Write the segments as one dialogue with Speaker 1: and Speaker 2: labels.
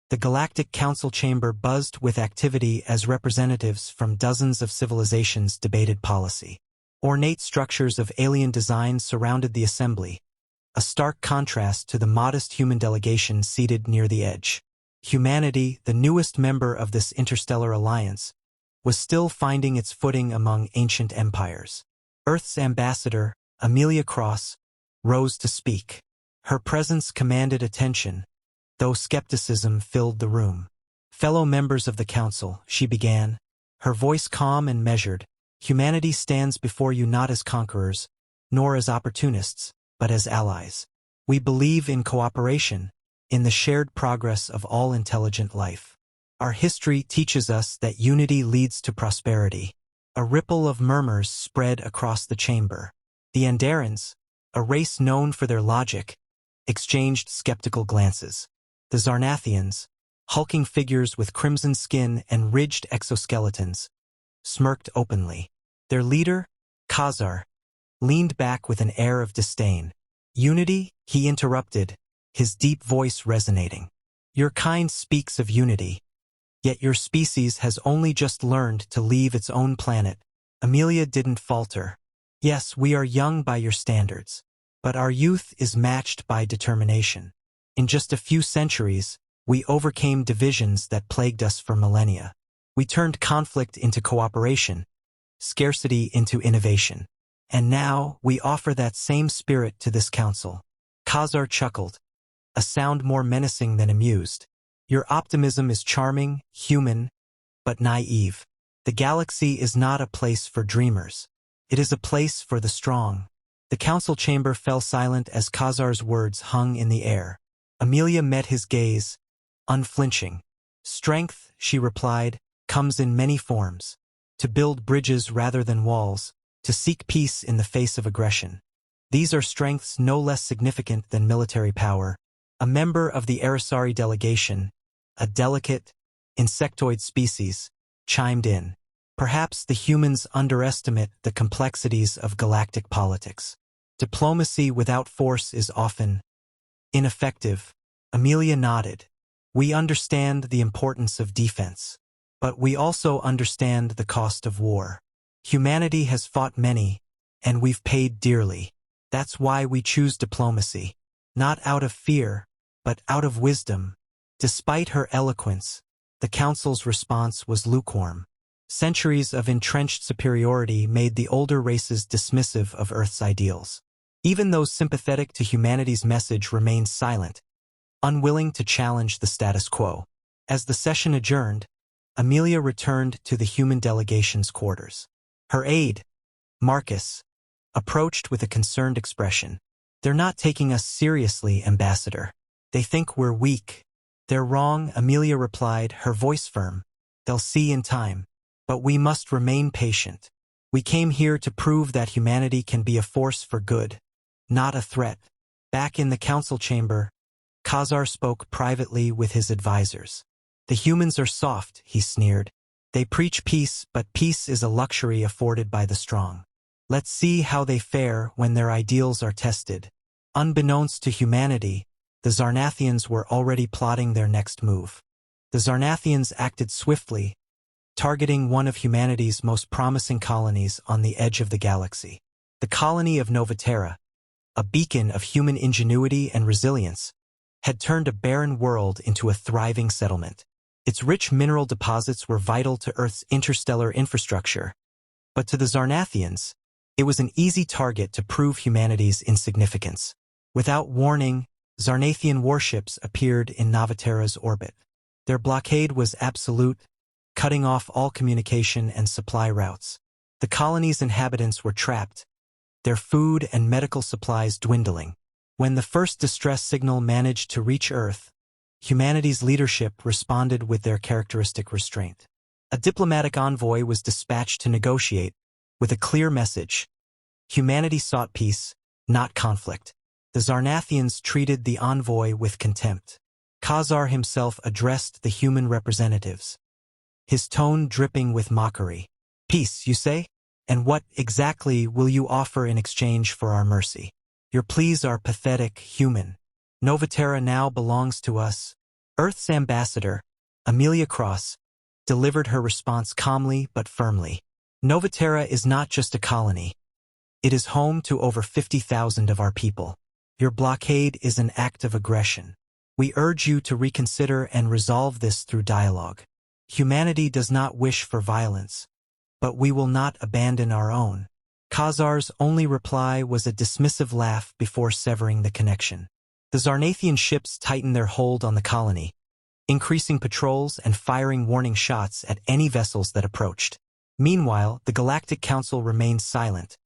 Speaker 1: The Galactic Council chamber buzzed with activity as representatives from dozens of civilizations debated policy. Ornate structures of alien design surrounded the assembly, a stark contrast to the modest human delegation seated near the edge. Humanity, the newest member of this interstellar alliance, was still finding its footing among ancient empires. Earth's ambassador, Amelia Cross, rose to speak. Her presence commanded attention, though skepticism filled the room. Fellow members of the council, she began, her voice calm and measured, humanity stands before you not as conquerors, nor as opportunists, but as allies. We believe in cooperation, in the shared progress of all intelligent life. Our history teaches us that unity leads to prosperity. A ripple of murmurs spread across the chamber. The Andarans, a race known for their logic, exchanged skeptical glances. The Xarnathians, hulking figures with crimson skin and ridged exoskeletons, smirked openly. Their leader, Khazar, leaned back with an air of disdain. Unity, he interrupted, his deep voice resonating. Your kind speaks of unity, yet your species has only just learned to leave its own planet. Amelia didn't falter. Yes, we are young by your standards, but our youth is matched by determination. In just a few centuries, we overcame divisions that plagued us for millennia. We turned conflict into cooperation, scarcity into innovation. And now, we offer that same spirit to this council. Khazar chuckled, a sound more menacing than amused. Your optimism is charming, human, but naive. The galaxy is not a place for dreamers. It is a place for the strong. The council chamber fell silent as Khazar's words hung in the air. Amelia met his gaze, unflinching. Strength, she replied, comes in many forms. To build bridges rather than walls, to seek peace in the face of aggression. These are strengths no less significant than military power. A member of the Arasari delegation, a delicate, insectoid species, chimed in. Perhaps the humans underestimate the complexities of galactic politics. Diplomacy without force is often ineffective. Amelia nodded. We understand the importance of defense, but we also understand the cost of war. Humanity has fought many, and we've paid dearly. That's why we choose diplomacy, not out of fear, but out of wisdom. Despite her eloquence, the council's response was lukewarm. Centuries of entrenched superiority made the older races dismissive of Earth's ideals. Even those sympathetic to humanity's message remained silent, unwilling to challenge the status quo. As the session adjourned, Amelia returned to the human delegation's quarters. Her aide, Marcus, approached with a concerned expression. They're not taking us seriously, Ambassador. They think we're weak. They're wrong, Amelia replied, her voice firm. They'll see in time. But we must remain patient. We came here to prove that humanity can be a force for good, not a threat. Back in the council chamber, Khazar spoke privately with his advisors. The humans are soft, he sneered. They preach peace, but peace is a luxury afforded by the strong. Let's see how they fare when their ideals are tested. Unbeknownst to humanity, the Xarnathians were already plotting their next move. The Xarnathians acted swiftly, targeting one of humanity's most promising colonies on the edge of the galaxy. The colony of Novaterra, a beacon of human ingenuity and resilience, had turned a barren world into a thriving settlement. Its rich mineral deposits were vital to Earth's interstellar infrastructure, but to the Xarnathians, it was an easy target to prove humanity's insignificance. Without warning, Xarnathian warships appeared in Novaterra's orbit. Their blockade was absolute, cutting off all communication and supply routes. The colony's inhabitants were trapped, their food and medical supplies dwindling. When the first distress signal managed to reach Earth, humanity's leadership responded with their characteristic restraint. A diplomatic envoy was dispatched to negotiate, with a clear message. Humanity sought peace, not conflict. The Xarnathians treated the envoy with contempt. Khazar himself addressed the human representatives, his tone dripping with mockery. Peace, you say? And what exactly will you offer in exchange for our mercy? Your pleas are pathetic, human. Novaterra now belongs to us. Earth's ambassador, Amelia Cross, delivered her response calmly but firmly. Novaterra is not just a colony. It is home to over 50,000 of our people. Your blockade is an act of aggression. We urge you to reconsider and resolve this through dialogue. Humanity does not wish for violence, but we will not abandon our own. Khazar's only reply was a dismissive laugh before severing the connection. The Xarnathian ships tightened their hold on the colony, increasing patrols and firing warning shots at any vessels that approached. Meanwhile, the Galactic Council remained silent,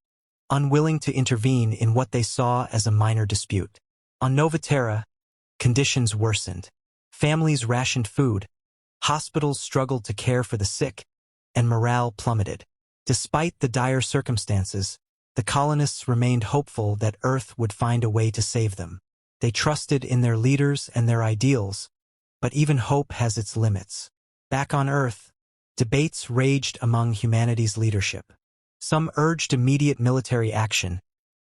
Speaker 1: unwilling to intervene in what they saw as a minor dispute. On Novaterra, conditions worsened. Families rationed food, hospitals struggled to care for the sick, and morale plummeted. Despite the dire circumstances, the colonists remained hopeful that Earth would find a way to save them. They trusted in their leaders and their ideals, but even hope has its limits. Back on Earth, debates raged among humanity's leadership. Some urged immediate military action,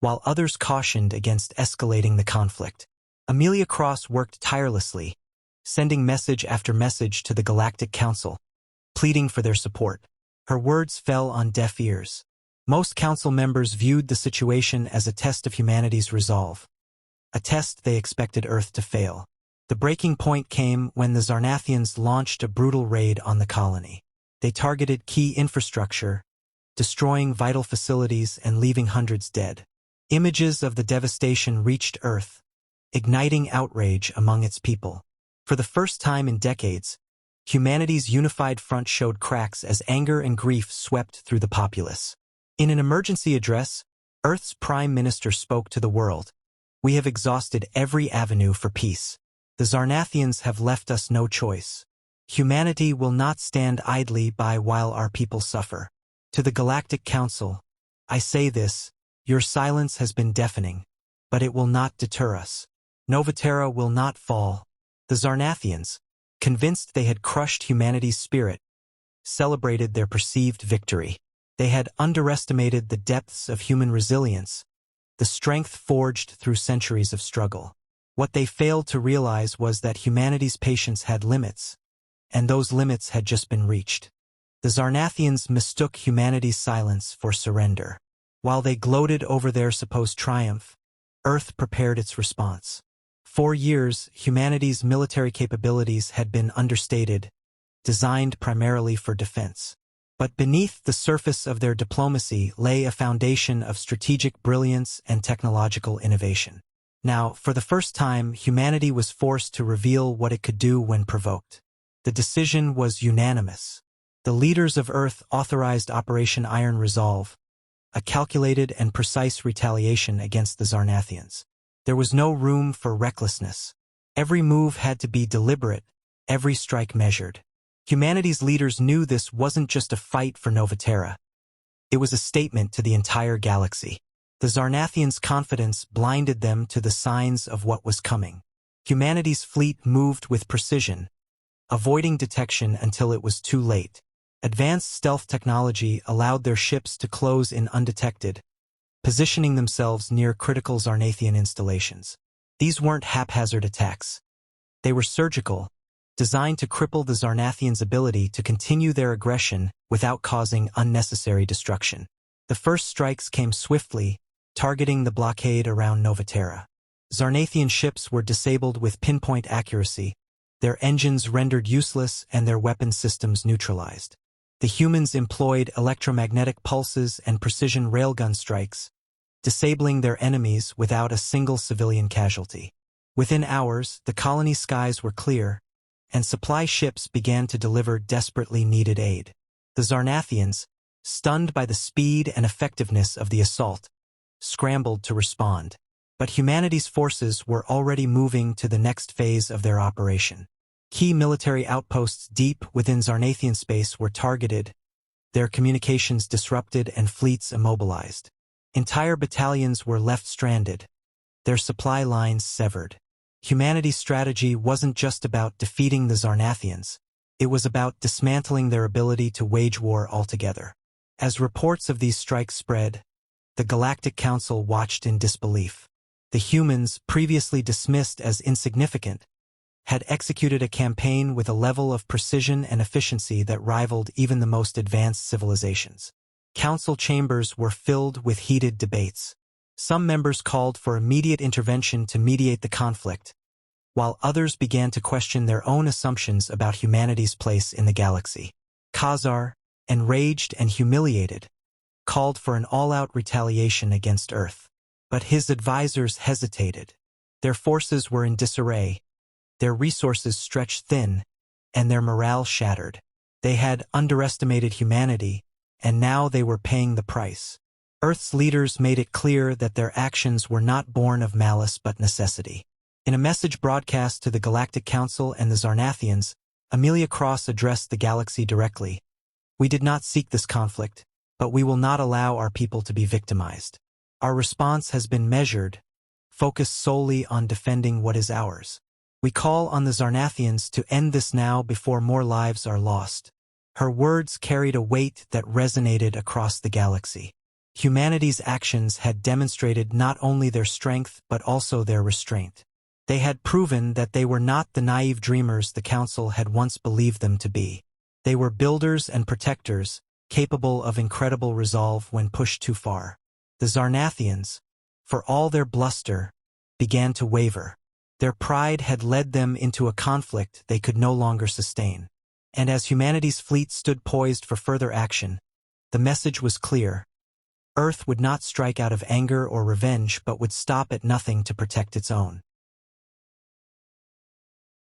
Speaker 1: while others cautioned against escalating the conflict. Amelia Cross worked tirelessly, sending message after message to the Galactic Council, pleading for their support. Her words fell on deaf ears. Most council members viewed the situation as a test of humanity's resolve, a test they expected Earth to fail. The breaking point came when the Xarnathians launched a brutal raid on the colony. They targeted key infrastructure, destroying vital facilities and leaving hundreds dead. Images of the devastation reached Earth, igniting outrage among its people. For the first time in decades, humanity's unified front showed cracks as anger and grief swept through the populace. In an emergency address, Earth's Prime Minister spoke to the world. We have exhausted every avenue for peace. The Xarnathians have left us no choice. Humanity will not stand idly by while our people suffer. To the Galactic Council, I say this, your silence has been deafening, but it will not deter us. Novaterra will not fall. The Xarnathians, convinced they had crushed humanity's spirit, celebrated their perceived victory. They had underestimated the depths of human resilience, the strength forged through centuries of struggle. What they failed to realize was that humanity's patience had limits, and those limits had just been reached. The Xarnathians mistook humanity's silence for surrender. While they gloated over their supposed triumph, Earth prepared its response. For years, humanity's military capabilities had been understated, designed primarily for defense. But beneath the surface of their diplomacy lay a foundation of strategic brilliance and technological innovation. Now, for the first time, humanity was forced to reveal what it could do when provoked. The decision was unanimous. The leaders of Earth authorized Operation Iron Resolve, a calculated and precise retaliation against the Xarnathians. There was no room for recklessness. Every move had to be deliberate, every strike measured. Humanity's leaders knew this wasn't just a fight for Novaterra. It was a statement to the entire galaxy. The Xarnathians' confidence blinded them to the signs of what was coming. Humanity's fleet moved with precision, avoiding detection until it was too late. Advanced stealth technology allowed their ships to close in undetected, positioning themselves near critical Xarnathian installations. These weren't haphazard attacks. They were surgical, designed to cripple the Xarnathians' ability to continue their aggression without causing unnecessary destruction. The first strikes came swiftly, targeting the blockade around Novaterra. Xarnathian ships were disabled with pinpoint accuracy, their engines rendered useless and their weapon systems neutralized. The humans employed electromagnetic pulses and precision railgun strikes, disabling their enemies without a single civilian casualty. Within hours, the colony skies were clear, and supply ships began to deliver desperately needed aid. The Xarnathians, stunned by the speed and effectiveness of the assault, scrambled to respond. But humanity's forces were already moving to the next phase of their operation. Key military outposts deep within Xarnathian space were targeted, their communications disrupted and fleets immobilized. Entire battalions were left stranded, their supply lines severed. Humanity's strategy wasn't just about defeating the Xarnathians, it was about dismantling their ability to wage war altogether. As reports of these strikes spread, the Galactic Council watched in disbelief. The humans, previously dismissed as insignificant, had executed a campaign with a level of precision and efficiency that rivaled even the most advanced civilizations. Council chambers were filled with heated debates. Some members called for immediate intervention to mediate the conflict, while others began to question their own assumptions about humanity's place in the galaxy. Khazar, enraged and humiliated, called for an all-out retaliation against Earth. But his advisors hesitated. Their forces were in disarray, their resources stretched thin, and their morale shattered. They had underestimated humanity, and now they were paying the price. Earth's leaders made it clear that their actions were not born of malice but necessity. In a message broadcast to the Galactic Council and the Xarnathians, Amelia Cross addressed the galaxy directly. "We did not seek this conflict, but we will not allow our people to be victimized. Our response has been measured, focused solely on defending what is ours. We call on the Xarnathians to end this now before more lives are lost." Her words carried a weight that resonated across the galaxy. Humanity's actions had demonstrated not only their strength but also their restraint. They had proven that they were not the naive dreamers the Council had once believed them to be. They were builders and protectors, capable of incredible resolve when pushed too far. The Xarnathians, for all their bluster, began to waver. Their pride had led them into a conflict they could no longer sustain. And as humanity's fleet stood poised for further action, the message was clear. Earth would not strike out of anger or revenge but would stop at nothing to protect its own.